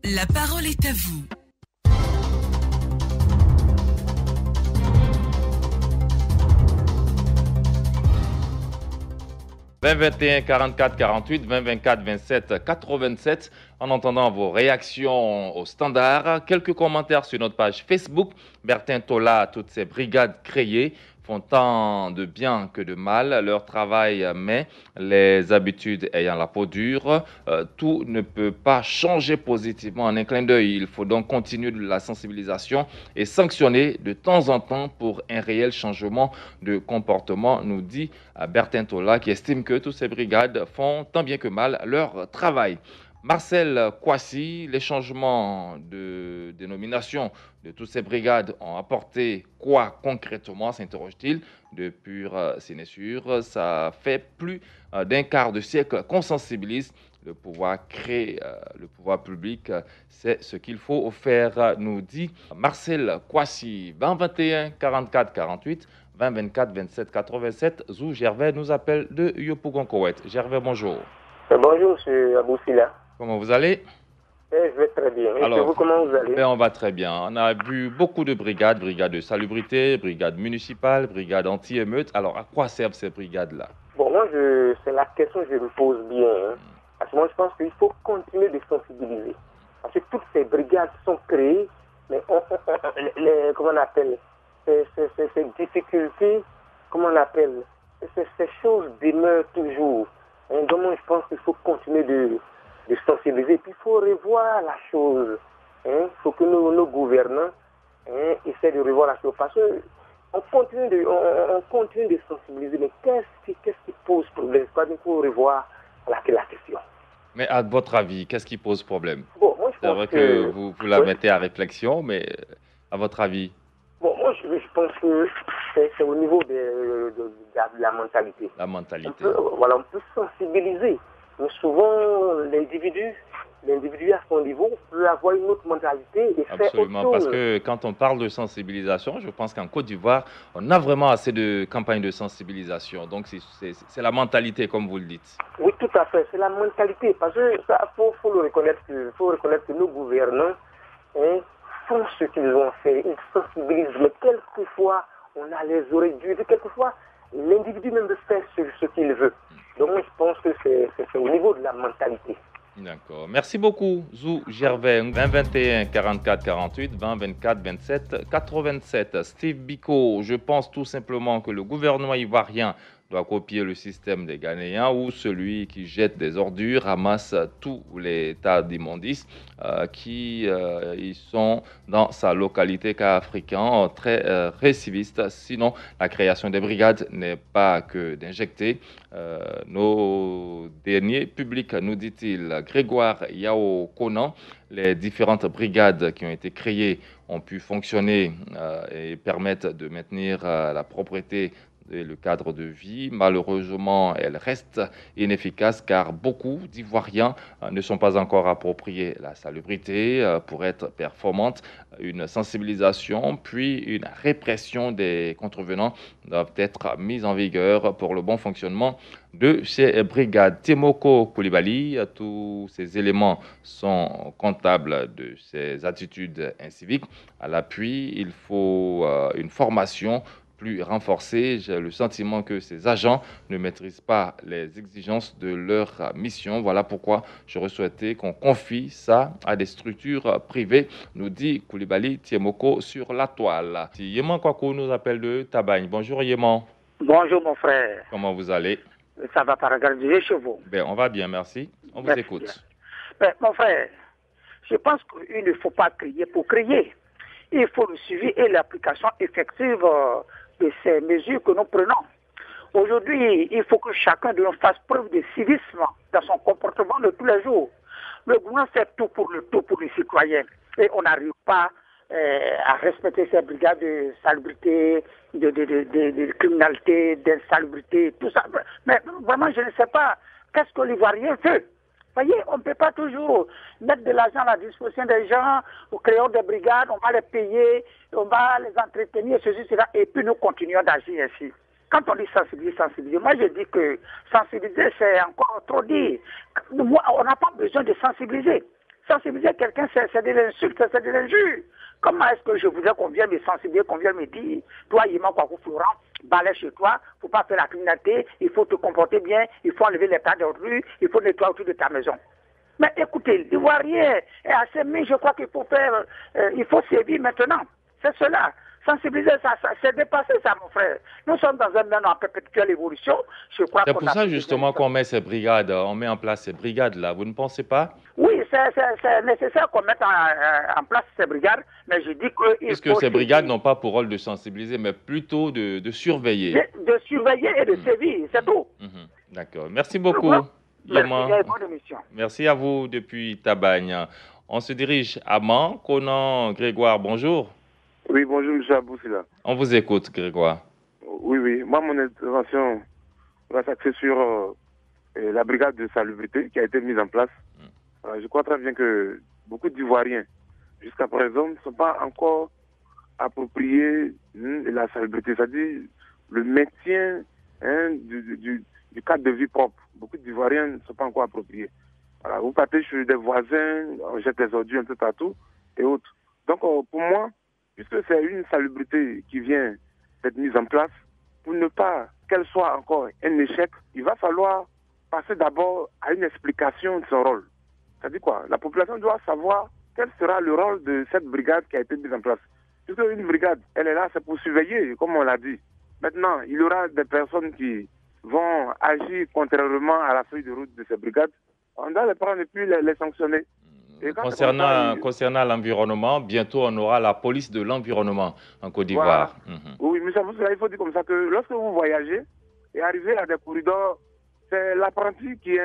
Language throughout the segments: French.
La parole est à vous. 20 21 44 48 20 24 27 87. En entendant vos réactions au standard, quelques commentaires sur notre page Facebook. Bertin Tola, toutes ces brigades créées font tant de bien que de mal. Leur travail, mais les habitudes ayant la peau dure, tout ne peut pas changer positivement en un clin d'œil. Il faut donc continuer de la sensibilisation et sanctionner de temps en temps pour un réel changement de comportement, nous dit Bertin Tola, qui estime que toutes ces brigades font tant bien que mal leur travail. Marcel Kouassi, les changements de dénomination de toutes ces brigades ont apporté quoi concrètement, s'interroge-t-il. De pure sinécure, ça fait plus d'un quart de siècle qu'on sensibilise. Le pouvoir crée, le pouvoir public, c'est ce qu'il faut faire, nous dit Marcel Kouassi. 20 21 44 48 20 24 27 87. Zou Gervais nous appelle de Yopougon-Kowet. Gervais, bonjour. Bonjour, M. Aboussila. Comment vous allez? Je vais très bien. Et vous, comment vous allez? On va très bien. On a vu beaucoup de brigades, brigades de salubrité, brigades municipales, brigades anti-émeutes. Alors, à quoi servent ces brigades-là? Bon, moi, c'est la question que je me pose bien. Parce que moi, je pense qu'il faut continuer de sensibiliser. Parce que toutes ces brigades sont créées, mais comment on appelle, ces difficultés, comment on appelle, ces choses demeurent toujours. Et donc, moi, je pense qu'il faut continuer de sensibiliser. Puis il faut revoir la chose. Il faut que nos gouvernants essaient de revoir la chose. Parce qu'on continue de sensibiliser. Mais qu'est-ce qui pose problème? Il faut revoir la question. Mais à votre avis, qu'est-ce qui pose problème? Bon, moi, je c'est pense vrai que vous la mettez à réflexion, mais à votre avis? Bon, moi, je pense que c'est au niveau de la mentalité. La mentalité. On peut sensibiliser. Mais souvent, l'individu à son niveau peut avoir une autre mentalité et faire autre chose. Parce que quand on parle de sensibilisation, je pense qu'en Côte d'Ivoire, on a vraiment assez de campagnes de sensibilisation. Donc, c'est la mentalité, comme vous le dites. Oui, tout à fait. C'est la mentalité. Parce que ça, faut le reconnaître. Faut reconnaître que nos gouvernants font ce qu'ils ont fait. Ils sensibilisent. Mais quelquefois, on a les oreilles dures. Quelquefois, l'individu même veut faire ce qu'il veut. Donc, moi, je pense que c'est au niveau de la mentalité. D'accord. Merci beaucoup, Zou Gervais. 20 21 44 48 20 24 27 87. Steve Biko, je pense tout simplement que le gouvernement ivoirien doit copier le système des Ghanéens où celui qui jette des ordures ramasse tous les tas d'immondices qui y sont dans sa localité cas africain, très réciviste. Sinon, la création des brigades n'est pas que d'injecter nos derniers publics, nous dit-il. Grégoire Yao Conan, les différentes brigades qui ont été créées ont pu fonctionner et permettent de maintenir la propreté et le cadre de vie. Malheureusement, elles restent inefficaces car beaucoup d'Ivoiriens ne sont pas encore appropriés la salubrité pour être performante. Une sensibilisation puis une répression des contrevenants doivent être mises en vigueur pour le bon fonctionnement de ces brigades. Timoko Koulibaly, tous ces éléments sont comptables de ces attitudes inciviques. À l'appui, il faut une formation plus renforcée. J'ai le sentiment que ces agents ne maîtrisent pas les exigences de leur mission. Voilà pourquoi j'aurais souhaité qu'on confie ça à des structures privées, nous dit Koulibaly Tiemoko sur la toile. Yéman Kwakou nous appelle de Tabagne. Bonjour Yéman. Bonjour mon frère. Comment vous allez? Ça va par regarder chez vous. On va bien, merci. On vous écoute. Mon frère, je pense qu'il ne faut pas crier pour crier. Il faut le suivi et l'application effective de ces mesures que nous prenons. Aujourd'hui, il faut que chacun de nous fasse preuve de civisme dans son comportement de tous les jours. Le gouvernement fait tout pour les citoyens. Et on n'arrive pas à respecter ces brigades de salubrité, de criminalité, d'insalubrité, tout ça. Mais vraiment, je ne sais pas qu'est-ce que l'Ivoirien veut. Voyez, on ne peut pas toujours mettre de l'argent à la disposition des gens, ou créer des brigades, on va les payer, on va les entretenir, ceci, cela, et puis nous continuons d'agir ainsi. Quand on dit sensibiliser, moi je dis que sensibiliser c'est encore trop dit. On n'a pas besoin de sensibiliser. Sensibiliser quelqu'un, c'est de l'insulte, c'est de l'injure. Comment est-ce que je voudrais qu'on vienne me sensibiliser, qu'on vienne me dire, toi, Yéman Kwaku Florent, balai chez toi, il ne faut pas faire la criminalité, il faut te comporter bien, il faut enlever les tas de rue, il faut nettoyer autour de ta maison. Mais écoutez, l'Ivoirien est assez mis, je crois qu'il faut faire, il faut sévir maintenant. C'est cela. Sensibiliser, ça c'est dépassé ça, mon frère. Nous sommes dans un monde en perpétuelle évolution. C'est pour ça justement qu'on met ces brigades, on met en place ces brigades-là. Vous ne pensez pas? Oui, c'est nécessaire qu'on mette en place ces brigades, mais je dis que... Puisque ces brigades n'ont pas pour rôle de sensibiliser, mais plutôt de surveiller. De surveiller et de sévir, c'est tout. D'accord. Merci beaucoup. Merci à vous depuis Tabagne. On se dirige à Mans. Conan Grégoire, bonjour. Oui, bonjour, M. Aboussila. On vous écoute, Grégoire. Oui. Moi, mon intervention va s'axer sur la brigade de salubrité qui a été mise en place. Je crois très bien que beaucoup d'Ivoiriens, jusqu'à présent, ne sont pas encore appropriés de la salubrité, c'est-à-dire le maintien du cadre de vie propre. Beaucoup d'Ivoiriens ne sont pas encore appropriés. Voilà, vous partez chez des voisins, on jette des ordures un peu partout et autres. Donc, pour moi, puisque c'est une salubrité qui vient d'être mise en place, pour ne pas qu'elle soit encore un échec, il va falloir passer d'abord à une explication de son rôle. C'est-à-dire quoi? La population doit savoir quel sera le rôle de cette brigade qui a été mise en place. Puisque une brigade, elle est là, c'est pour surveiller, comme on l'a dit. Maintenant, il y aura des personnes qui vont agir contrairement à la feuille de route de ces brigades. On doit les prendre et puis les sanctionner. Concernant l'environnement, bientôt on aura la police de l'environnement en Côte d'Ivoire. Voilà. Oui, mais il faut dire comme ça que lorsque vous voyagez et arrivez à des corridors, c'est l'apprenti qui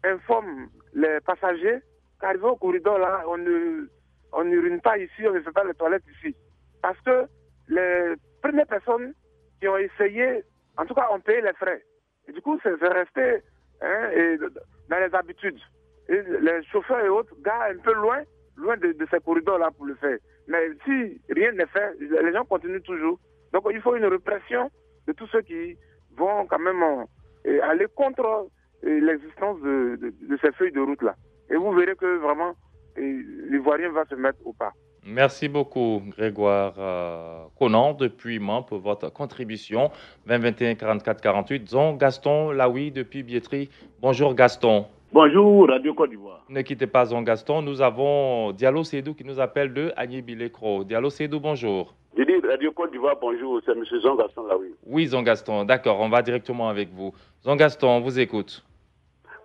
informe les passagers qu'arrivé au corridor là, on n'urine pas ici, on ne fait pas les toilettes ici. Parce que les premières personnes qui ont essayé, en tout cas, ont payé les frais. Et du coup, c'est resté dans les habitudes. Et les chauffeurs et autres garent un peu loin de ces corridors-là pour le faire. Mais si rien n'est fait, les gens continuent toujours. Donc il faut une répression de tous ceux qui vont quand même aller contre l'existence de ces feuilles de route-là. Et vous verrez que vraiment, l'Ivoirien va se mettre au pas. Merci beaucoup, Grégoire Conan, depuis Mans, pour votre contribution. 20 21 44 48. Zon Gaston Laoui, depuis Biétry. Bonjour, Gaston. Bonjour, Radio Côte d'Ivoire. Ne quittez pas Zon Gaston. Nous avons Diallo Seydou qui nous appelle de Agnibilekro. Diallo Seydou, bonjour. Je dis Radio Côte d'Ivoire, bonjour. C'est M. Zon Gaston Laoui. Oui, Zon Gaston. D'accord, on va directement avec vous. Zon Gaston, on vous écoute.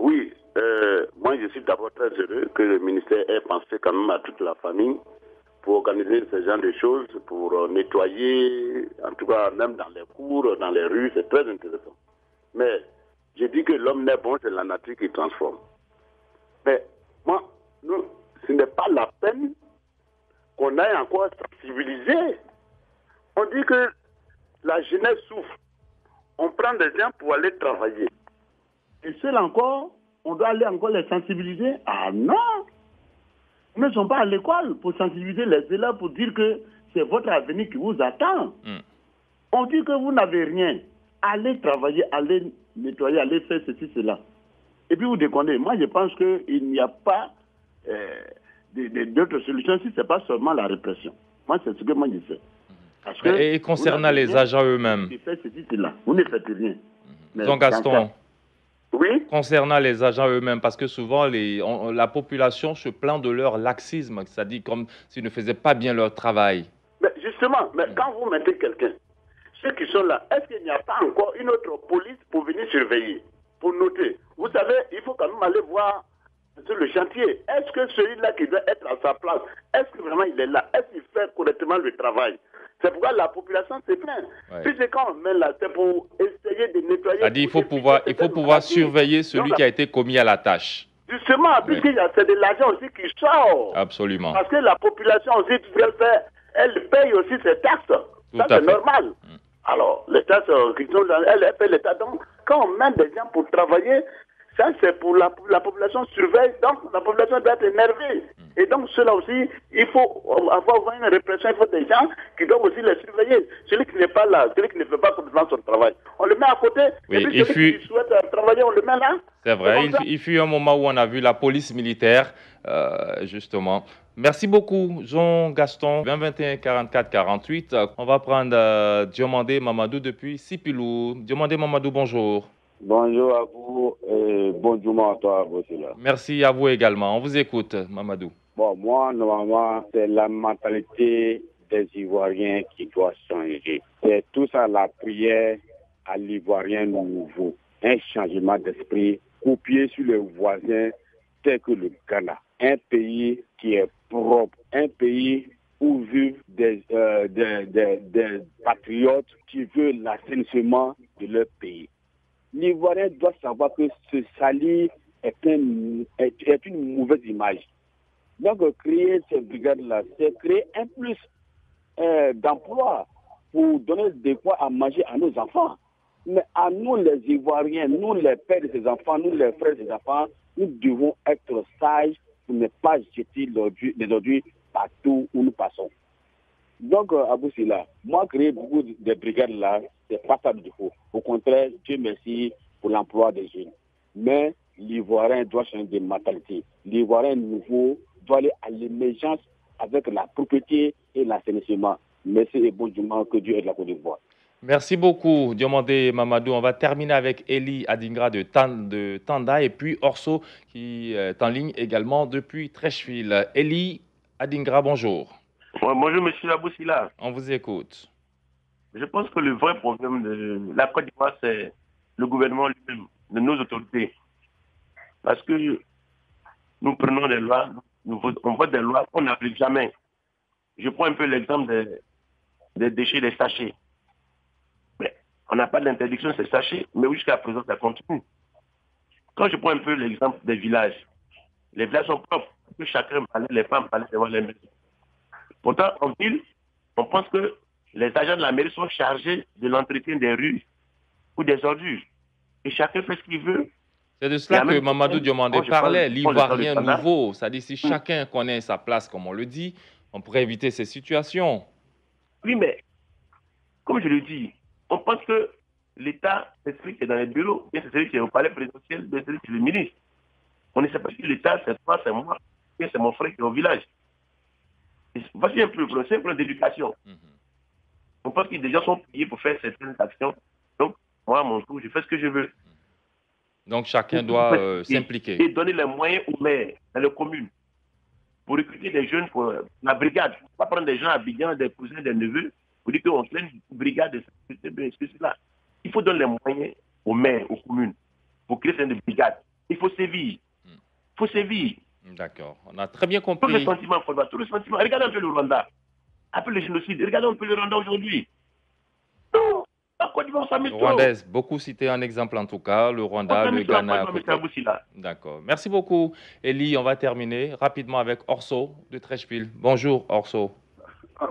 Oui, moi je suis d'abord très heureux que le ministère ait pensé quand même à toute la famille pour organiser ce genre de choses, pour nettoyer, en tout cas même dans les cours, dans les rues, c'est très intéressant. Mais je dis que l'homme n'est bon, c'est la nature qui transforme. Mais moi, ce n'est pas la peine qu'on aille encore sensibiliser. On dit que la jeunesse souffre. On prend des gens pour aller travailler. Et ceux-là encore, on doit aller encore les sensibiliser. Ah non! Ils ne sont pas à l'école pour sensibiliser les élèves, pour dire que c'est votre avenir qui vous attend. On dit que vous n'avez rien. Allez travailler, allez nettoyer, allez faire ceci, cela. Et puis vous déconnez. Moi, je pense qu'il n'y a pas d'autres solutions si ce n'est pas seulement la répression. Moi, c'est ce que moi je sais. Parce que et concernant les agents eux-mêmes, vous ne faites rien. Zon Gaston, oui? Concernant les agents eux-mêmes, parce que souvent la population se plaint de leur laxisme, c'est-à-dire comme s'ils ne faisaient pas bien leur travail. Mais justement, quand vous mettez quelqu'un, ceux qui sont là, est-ce qu'il n'y a pas encore une autre police pour venir surveiller, pour noter? Vous savez, il faut quand même aller voir sur le chantier. Est-ce que celui-là qui doit être à sa place, est-ce que vraiment il est là? Est-ce qu'il fait correctement le travail? C'est pourquoi la population se plaint. Puis c'est quand on met là, c'est pour essayer de nettoyer. C'est-à-dire il faut pouvoir surveiller celui qui a été commis à la tâche. Justement, puisqu'il y a c'est de l'argent aussi qui sort. Absolument. Parce que la population aussi, elle paye aussi ses taxes. Ça, c'est normal. Alors, les taxes qui sont elle paye l'État. Donc, quand on met des gens pour travailler, Ça, c'est pour la population surveille, donc la population doit être énervée. Et donc, cela aussi, il faut avoir une répression, il faut des gens qui doivent aussi les surveiller. Celui qui n'est pas là, celui qui ne fait pas complètement son travail, on le met à côté, Oui, et puis celui qui souhaite travailler, on le met là. C'est vrai, il fut un moment où on a vu la police militaire, justement. Merci beaucoup, Jean-Gaston. 2021 44 48. On va prendre Diomandé Mamadou depuis Sipilou. Diomandé Mamadou, bonjour. Bonjour à vous et bonjour à toi aussi là. Merci à vous également. On vous écoute, Mamadou. Bon, moi, normalement, c'est la mentalité des Ivoiriens qui doit changer. C'est tout ça la prière à l'Ivoirien nouveau. Un changement d'esprit copié sur les voisins tel que le Ghana. Un pays qui est propre, un pays où vivent des patriotes qui veulent l'assainissement de leur pays. L'Ivoirien doit savoir que se salir est une mauvaise image. Donc, créer cette brigade-là, c'est créer un plus d'emplois pour donner des quoi à manger à nos enfants. Mais à nous, les Ivoiriens, nous, les pères de ces enfants, nous, les frères de ces enfants, nous devons être sages pour ne pas jeter les ordures partout où nous passons. Donc, Abou Sila, moi, créer beaucoup de brigades-là, c'est pas ça du tout. Au contraire, Dieu merci pour l'emploi des jeunes. Mais l'Ivoirien doit changer de mentalité. L'Ivoirien nouveau doit aller à l'émergence avec la propriété et l'assainissement. Merci et bon dimanche, que Dieu aide la Côte d'Ivoire. Merci beaucoup, Diomandé Mamadou. On va terminer avec Eli Adingra de Tanda et puis Orso qui est en ligne également depuis Trècheville. Eli Adingra, bonjour. Bonjour, monsieur Aboussila. On vous écoute. Je pense que le vrai problème de la Côte d'Ivoire, c'est le gouvernement lui-même, de nos autorités. Parce que nous prenons des lois, on vote des lois qu'on n'applique jamais. Je prends un peu l'exemple des déchets, des sachets. Mais on n'a pas d'interdiction de ces sachets, mais jusqu'à présent, ça continue. Quand je prends un peu l'exemple des villages, les villages sont propres. Que chacun parlait, les femmes parlaient devant les maisons. Pourtant, en ville, on pense que les agents de la mairie sont chargés de l'entretien des rues ou des ordures. Et chacun fait ce qu'il veut. C'est de cela que Mamadou Diomandé parlait, l'Ivoirien nouveau. C'est-à-dire si chacun connaît sa place, comme on le dit, on pourrait éviter ces situations. Oui, mais comme je le dis, on pense que l'État, c'est celui qui est dans les bureaux, bien c'est celui qui est au palais présidentiel, bien c'est celui qui est le ministre. On ne sait pas si l'État, c'est toi, c'est moi, bien c'est mon frère qui est au village. Voici un peu, c'est un problème d'éducation. On pense que des gens sont payés pour faire certaines actions. Donc, moi, à mon tour, je fais ce que je veux. Donc, chacun doit s'impliquer. Et donner les moyens aux maires, dans les communes, pour recruter des jeunes pour la brigade. On ne peut pas prendre des gens à Abidjan, des cousins, des neveux, pour dire qu'on fait une brigade de là. Il faut donner les moyens aux maires, aux communes, pour créer une brigade. Il faut sévir. Il faut sévir. D'accord, on a très bien compris. Tout le sentiment, regardez un peu le Rwanda. Après le génocide, regardez un peu le Rwanda aujourd'hui. Non, la Côte d'Ivoire, ça met trop. Rwandaise, beaucoup cité en exemple en tout cas, le Rwanda, le Ghana. D'accord, merci beaucoup. Eli, on va terminer rapidement avec Orso de Trècheville. Bonjour Orso.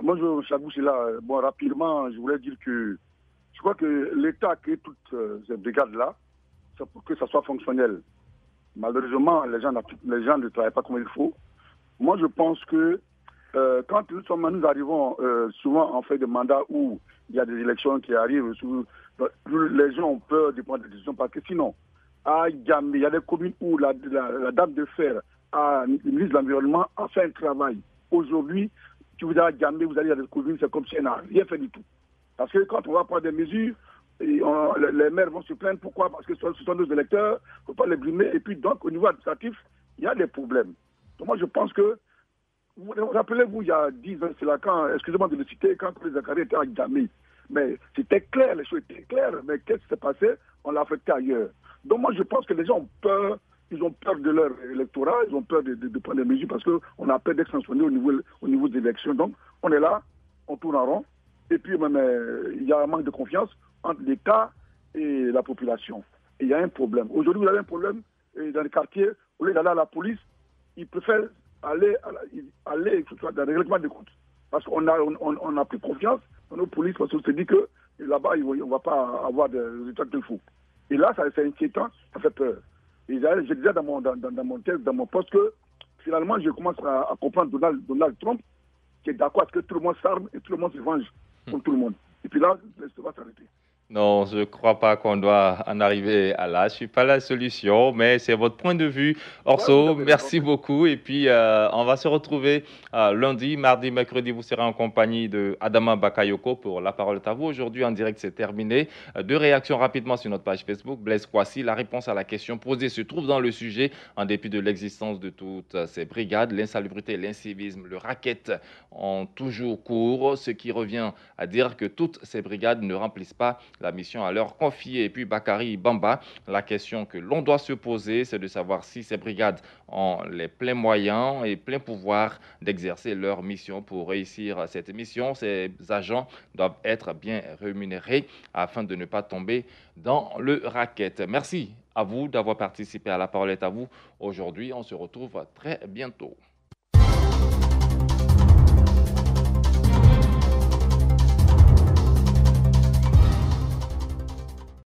Bonjour M. Aboussila. Bon, rapidement, je voulais dire que je crois que l'État a créé toutes ces brigades-là, c'est pour que ça soit fonctionnel. Malheureusement, les gens ne travaillent pas comme il faut. Moi, je pense que quand nous arrivons souvent en fait de mandats où il y a des élections qui arrivent, les gens ont peur de prendre des décisions parce que sinon, à Gamé, il y a des communes où la dame de fer, le ministre de l'Environnement, a fait un travail. Aujourd'hui, si vous allez à Gamé, vous allez à des communes, c'est comme si elle n'a rien fait du tout. Parce que quand on va prendre des mesures, les maires vont se plaindre. Pourquoi? Parce que ce sont nos électeurs, il ne faut pas les brimer. Et puis donc, au niveau administratif, il y a des problèmes. Donc moi, je pense que, rappelez-vous, il y a 10 ans, c'est là quand, excusez-moi de le citer, quand les Zacharie étaient à Gamé. Mais c'était clair, les choses étaient claires. Mais qu'est-ce qui s'est passé? On l'a affecté ailleurs. Donc moi, je pense que les gens ont peur. Ils ont peur de leur électorat, ils ont peur de prendre des mesures parce qu'on a peur d'être sanctionné au niveau des élections. Donc, on est là, on tourne en rond. Et puis, même, il y a un manque de confiance entre l'État et la population. Et il y a un problème. Aujourd'hui, vous avez un problème dans les quartiers, au lieu d'aller à la police, ils préfèrent aller dans le règlement des comptes. Parce qu'on a pris confiance dans nos polices, parce qu'on se dit que là-bas, on ne va pas avoir de résultats qu'il faut. Et là, c'est inquiétant, ça fait peur. Et je disais dans mon texte, dans mon poste, que finalement, je commence à comprendre Donald Trump, qui est d'accord à ce que tout le monde s'arme et tout le monde se venge contre tout le monde. Et puis là, ça va s'arrêter. Non, je ne crois pas qu'on doit en arriver à là. Je ne suis pas la solution, mais c'est votre point de vue. Orso, merci beaucoup. Et puis, on va se retrouver lundi, mardi, mercredi. Vous serez en compagnie de Adama Bakayoko pour La Parole est à vous. Aujourd'hui, en direct, c'est terminé. Deux réactions rapidement sur notre page Facebook. Blaise Kwasi, la réponse à la question posée se trouve dans le sujet. En dépit de l'existence de toutes ces brigades, l'insalubrité, l'incivisme, le racket ont toujours cours, ce qui revient à dire que toutes ces brigades ne remplissent pas la mission à leur confier. Et puis Bakary Bamba, la question que l'on doit se poser, c'est de savoir si ces brigades ont les pleins moyens et plein pouvoir d'exercer leur mission. Pour réussir cette mission, ces agents doivent être bien rémunérés afin de ne pas tomber dans le racket. Merci à vous d'avoir participé à La Parole est à vous. Aujourd'hui, on se retrouve très bientôt.